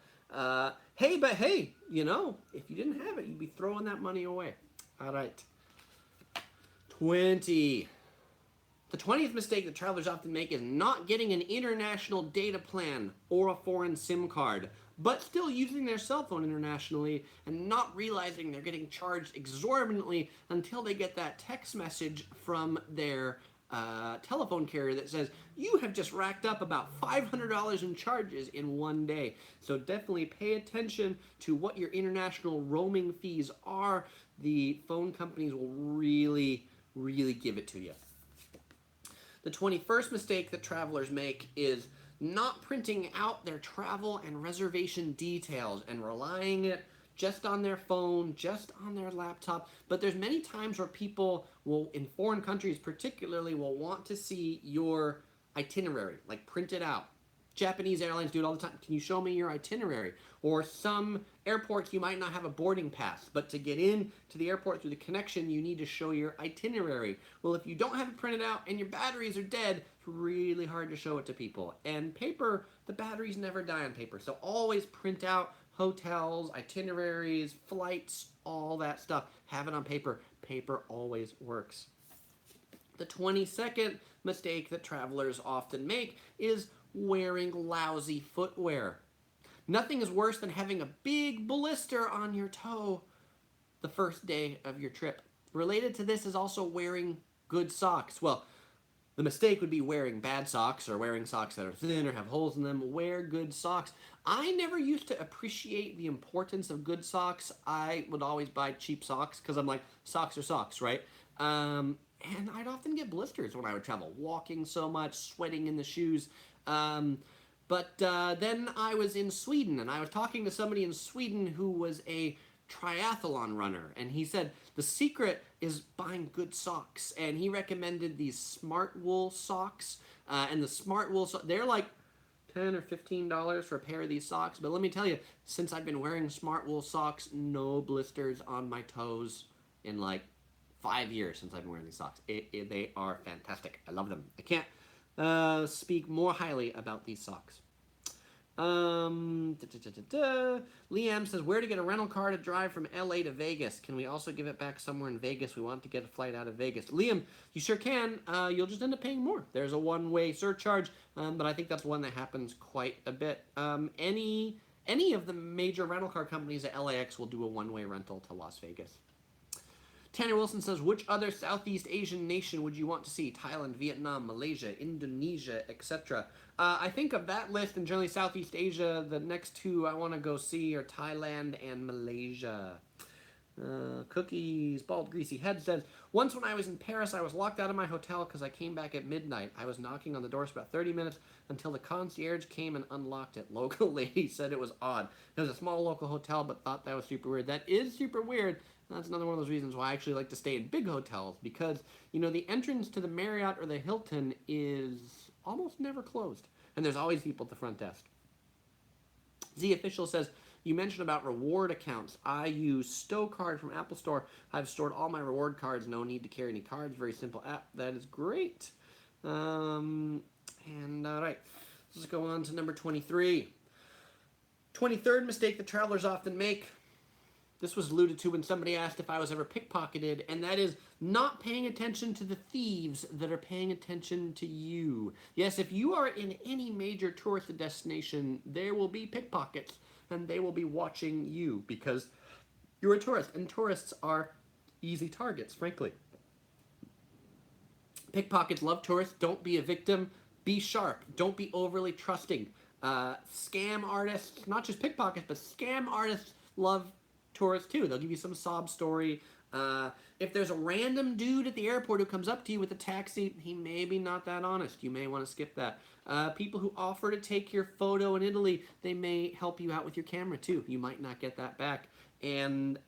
Hey, you know, if you didn't have it, you'd be throwing that money away. All right. 20. The 20th mistake that travelers often make is not getting an international data plan or a foreign SIM card, but still using their cell phone internationally and not realizing they're getting charged exorbitantly until they get that text message from their telephone carrier that says, you have just racked up about $500 in charges in one day. So definitely pay attention to what your international roaming fees are. The phone companies will really, really give it to you. The 21st mistake that travelers make is not printing out their travel and reservation details and relying it just on their phone, just on their laptop. But there's many times where people will, in foreign countries particularly, will want to see your itinerary, like print it out. Japanese airlines do it all the time. Can you show me your itinerary? Or some airports, you might not have a boarding pass, but to get in to the airport through the connection, you need to show your itinerary. Well, if you don't have it printed out and your batteries are dead, it's really hard to show it to people. And paper, the batteries never die on paper. So always print out hotels, itineraries, flights, all that stuff. Have it on paper. Paper always works. The 22nd mistake that travelers often make is wearing lousy footwear. Nothing is worse than having a big blister on your toe the first day of your trip. Related to this is also wearing good socks. Well, the mistake would be wearing bad socks or wearing socks that are thin or have holes in them. Wear good socks. I never used to appreciate the importance of good socks. I would always buy cheap socks because I'm like, socks are socks, right? And I'd often get blisters when I would travel, walking so much, sweating in the shoes. But then I was in Sweden, and I was talking to somebody in Sweden who was a triathlon runner, and he said the secret is buying good socks, and he recommended these smart wool socks, and the smart wool they're like $10 or $15 for a pair of these socks, but let me tell you, since I've been wearing smart wool socks, no blisters on my toes in like 5 years since I've been wearing these socks. They are fantastic. I love them. I can't speak more highly about these socks. Liam says, where to get a rental car to drive from LA to Vegas? Can we also give it back somewhere in Vegas? We want to get a flight out of Vegas. Liam, you sure can. You'll just end up paying more. There's a one-way surcharge, but I think that's one that happens quite a bit. Any of the major rental car companies at LAX will do a one-way rental to Las Vegas. Tanner Wilson says, which other Southeast Asian nation would you want to see? Thailand, Vietnam, Malaysia, Indonesia, etc. I think of that list, and generally Southeast Asia, the next two I want to go see are Thailand and Malaysia. Cookies, Bald Greasy Head says, once when I was in Paris, I was locked out of my hotel because I came back at midnight. I was knocking on the doors for about 30 minutes until the concierge came and unlocked it. Local lady said it was odd. It was a small local hotel, but thought that was super weird. That is super weird. That's another one of those reasons why I actually like to stay in big hotels because, you know, the entrance to the Marriott or the Hilton is almost never closed. And there's always people at the front desk. Z Official says, you mentioned about reward accounts. I use StoCard from Apple Store. I've stored all my reward cards. No need to carry any cards. Very simple app. That is great. All right, let's go on to number 23. 23rd mistake that travelers often make. This was alluded to when somebody asked if I was ever pickpocketed, and that is not paying attention to the thieves that are paying attention to you. Yes, if you are in any major tourist destination, there will be pickpockets, and they will be watching you because you're a tourist, and tourists are easy targets, frankly. Pickpockets love tourists. Don't be a victim. Be sharp. Don't be overly trusting. Scam artists, not just pickpockets, but scam artists love tourists too. They'll give you some sob story. If there's a random dude at the airport who comes up to you with a taxi, he may be not that honest. You may want to skip that. People who offer to take your photo in Italy, they may help you out with your camera too. You might not get that back. And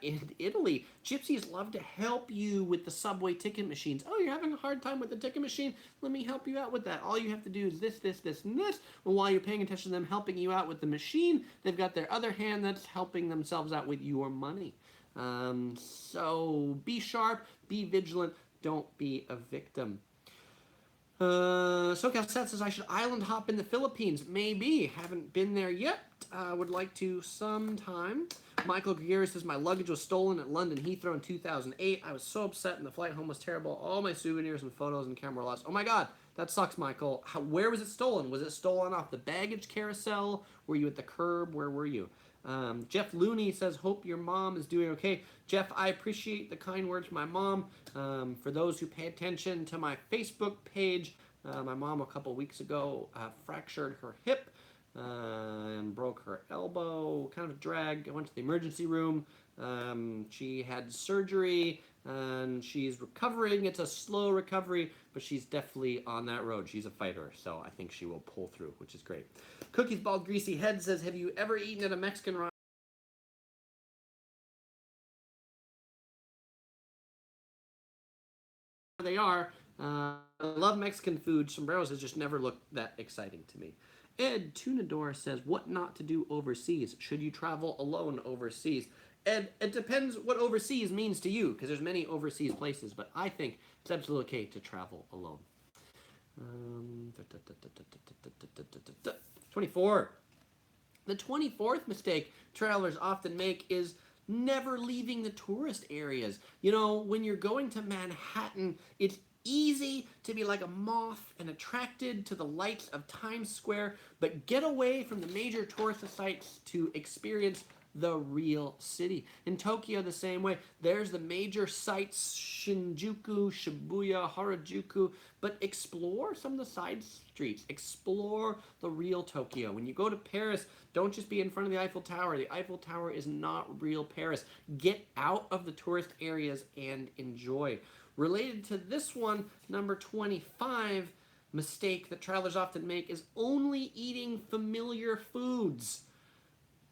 in Italy, gypsies love to help you with the subway ticket machines. Oh, you're having a hard time with the ticket machine? Let me help you out with that. All you have to do is this, this, this, and this. And while you're paying attention to them helping you out with the machine, they've got their other hand that's helping themselves out with your money. So be sharp, be vigilant, don't be a victim. SoCal Set says I should island hop in the Philippines. Maybe. Haven't been there yet. Would like to sometime. Michael Guerrero says my luggage was stolen at London Heathrow in 2008. I was so upset and the flight home was terrible. All my souvenirs and photos and camera were lost. Oh my god, that sucks, Michael. Where was it stolen? Was it stolen off the baggage carousel? Were you at the curb? Where were you? Jeff Looney says, hope your mom is doing okay. Jeff, I appreciate the kind words from my mom. For those who pay attention to my Facebook page, my mom a couple weeks ago fractured her hip and broke her elbow, kind of dragged. I went to the emergency room. She had surgery and she's recovering. It's a slow recovery, but she's definitely on that road. She's a fighter, so I think she will pull through, which is great. Cookies Bald Greasy Head says, have you ever eaten at a Mexican restaurant? They are. I love Mexican food. Sombreros has just never looked that exciting to me. Ed Tunador says, what not to do overseas? Should you travel alone overseas? Ed, it depends what overseas means to you, because there's many overseas places, but I think it's absolutely okay to travel alone. 24. The 24th mistake travelers often make is never leaving the tourist areas. You know, when you're going to Manhattan, it's easy to be like a moth and attracted to the lights of Times Square, but get away from the major tourist sites to experience the real city. In Tokyo, the same way. There's the major sites, Shinjuku, Shibuya, Harajuku, but explore some of the side streets. Explore the real Tokyo. When you go to Paris, don't just be in front of the Eiffel Tower. The Eiffel Tower is not real Paris. Get out of the tourist areas and enjoy. Related to this one, number 25 mistake that travelers often make is only eating familiar foods.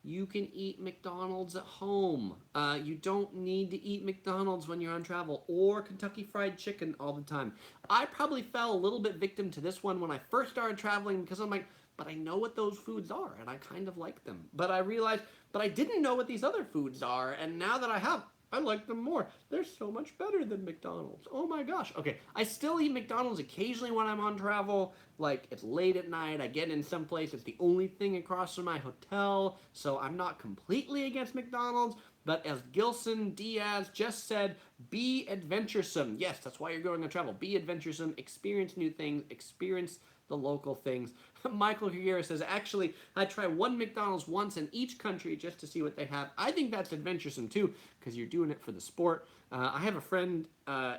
You can eat McDonald's at home. You don't need to eat McDonald's when you're on travel, or Kentucky Fried Chicken all the time. I probably fell a little bit victim to this one when I first started traveling because I'm like, but I know what those foods are and I kind of like them. But I realized, but I didn't know what these other foods are, and now that I have, I like them more. They're so much better than McDonald's. Oh my gosh. Okay, I still eat McDonald's occasionally when I'm on travel. Like, it's late at night, I get in some place, it's the only thing across from my hotel, so I'm not completely against McDonald's, but as Gilson Diaz just said, be adventuresome. Yes, that's why you're going on travel. Be adventuresome, experience new things, experience the local things. Michael Guerrero says, actually, I try one McDonald's once in each country just to see what they have. I think that's adventuresome too, because you're doing it for the sport. I have a friend,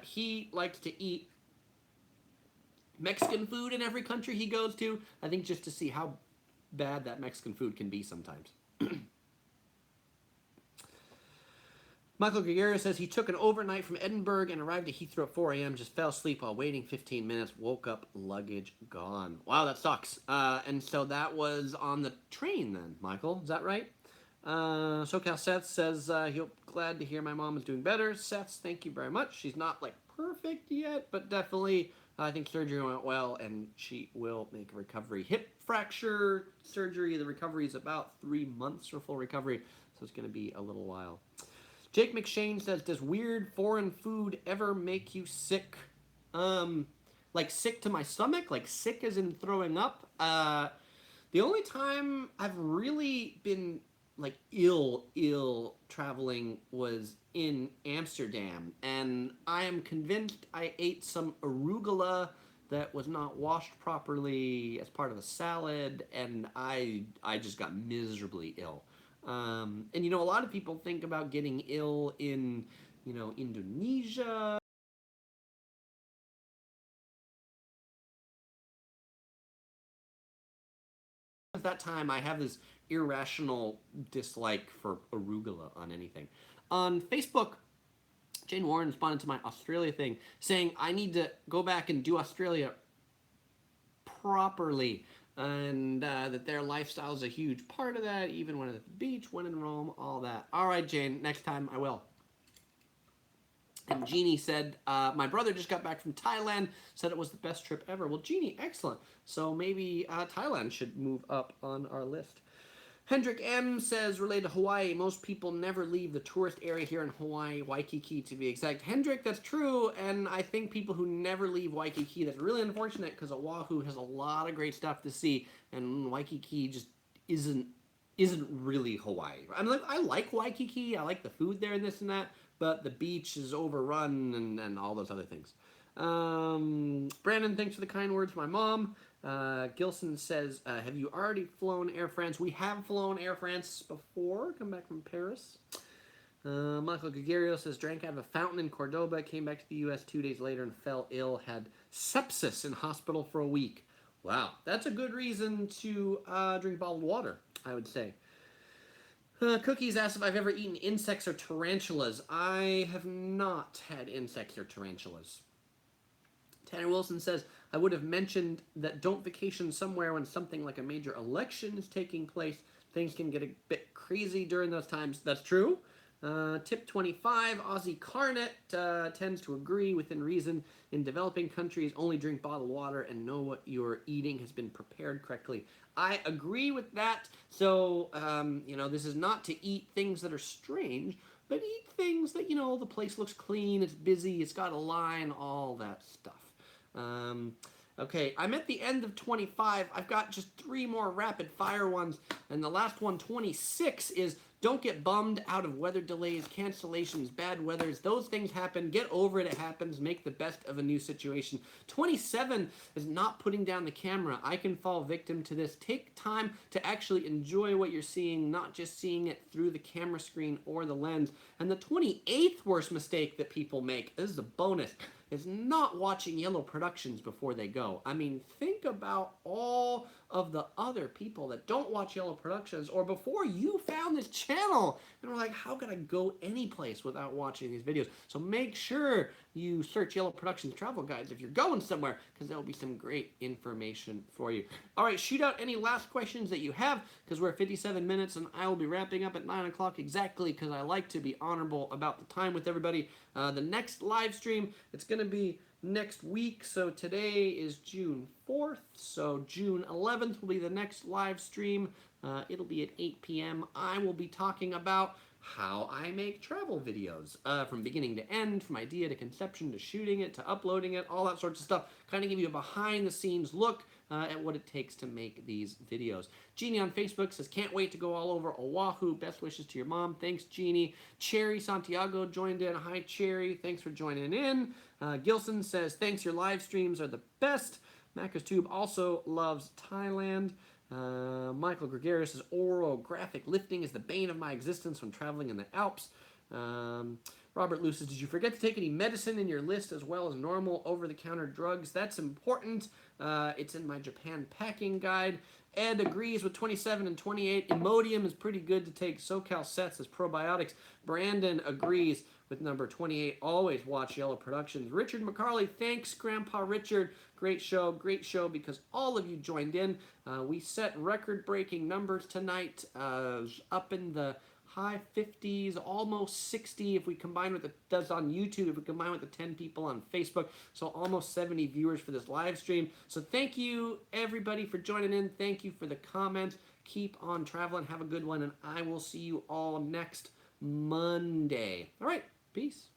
he likes to eat Mexican food in every country he goes to. I think just to see how bad that Mexican food can be sometimes. Michael Gregario says he took an overnight from Edinburgh and arrived at Heathrow at 4 a.m. Just fell asleep while waiting 15 minutes. Woke up, luggage gone. Wow, that sucks. And so that was on the train then, Michael. Is that right? SoCal Seth says he'll glad to hear my mom is doing better. Seth, thank you very much. She's not like perfect yet, but definitely I think surgery went well and she will make a recovery. Hip fracture surgery, the recovery is about 3 months for full recovery, so it's going to be a little while. Jake McShane says, does weird foreign food ever make you sick? Like sick to my stomach? Like sick as in throwing up? The only time I've really been like ill traveling was in Amsterdam, and I am convinced I ate some arugula that was not washed properly as part of a salad, and I just got miserably ill. And you know, a lot of people think about getting ill in, you know, Indonesia. At that time, I have this irrational dislike for arugula on anything. On Facebook, Jane Warren responded to my Australia thing saying I need to go back and do Australia properly, and that their lifestyle is a huge part of that, even when at the beach, when in Rome, all that. All right, Jane, next time I will. And Jeannie said, my brother just got back from Thailand, said it was the best trip ever. Well, Jeannie, excellent. So maybe Thailand should move up on our list. Hendrik M says, related to Hawaii, most people never leave the tourist area here in Hawaii, Waikiki to be exact. Hendrik, that's true, and I think people who never leave Waikiki, that's really unfortunate because Oahu has a lot of great stuff to see, and Waikiki just isn't really Hawaii. I like Waikiki, I like the food there and this and that, but the beach is overrun and all those other things. Brandon, thanks for the kind words from my mom. Gilson says, have you already flown Air France? We have flown Air France before, come back from Paris. Michael Gregario says, drank out of a fountain in Cordoba, came back to the U.S. 2 days later and fell ill, had sepsis in hospital for a week. Wow, that's a good reason to drink bottled water, I would say. Cookies asked if I've ever eaten insects or tarantulas. I have not had insects or tarantulas. Tanner Wilson says, I would have mentioned that don't vacation somewhere when something like a major election is taking place. Things can get a bit crazy during those times. That's true. Tip 25, Aussie Carnet tends to agree within reason. In developing countries, only drink bottled water and know what you're eating has been prepared correctly. I agree with that. So, you know, this is not to eat things that are strange, but eat things that, you know, the place looks clean, it's busy, it's got a line, all that stuff. Okay, I'm at the end of 25. I've got just 3 more rapid fire ones, and the last one, 26, is don't get bummed out of weather delays, cancellations, bad weathers. Those things happen. Get over it. It happens. Make the best of a new situation. 27 is not putting down the camera. I can fall victim to this. Take time to actually enjoy what you're seeing, not just seeing it through the camera screen or the lens. And the 28th worst mistake that people make, this is a bonus, is not watching Yellow Productions before they go. I mean, think about all of the other people that don't watch Yellow Productions, or before you found this channel and were like, how can I go any place without watching these videos? So make sure you search Yellow Productions travel guides if you're going somewhere, because there will be some great information for you. All right, shoot out any last questions that you have, because we're at 57 minutes and I will be wrapping up at 9 o'clock exactly, because I like to be honorable about the time with everybody. The next live stream, it's going to be next week. So today is June 4th. So June 11th will be the next live stream. It'll be at 8 p.m. I will be talking about how I make travel videos from beginning to end, from idea to conception to shooting it to uploading it, all that sorts of stuff. Kind of give you a behind the scenes look at what it takes to make these videos. Jeannie on Facebook says, can't wait to go all over Oahu. Best wishes to your mom. Thanks, Jeannie. Cherry Santiago joined in. Hi, Cherry. Thanks for joining in. Gilson says, thanks, your live streams are the best. Macros Tube also loves Thailand. Michael Gregario says, orographic lifting is the bane of my existence when traveling in the Alps. Robert Luce says, did you forget to take any medicine in your list as well as normal over-the-counter drugs? That's important. It's in my Japan packing guide. Ed agrees with 27 and 28. Imodium is pretty good to take. SoCal Sets as probiotics. Brandon agrees with number 28. Always watch Yellow Productions. Richard McCarley, thanks, Grandpa Richard. Great show because all of you joined in. We set record-breaking numbers tonight, up in the high 50s, almost 60 if we combine with the does on YouTube, if we combine with the 10 people on Facebook. So almost 70 viewers for this live stream. So thank you everybody for joining in. Thank you for the comments. Keep on traveling. Have a good one, and I will see you all next Monday. All right, peace.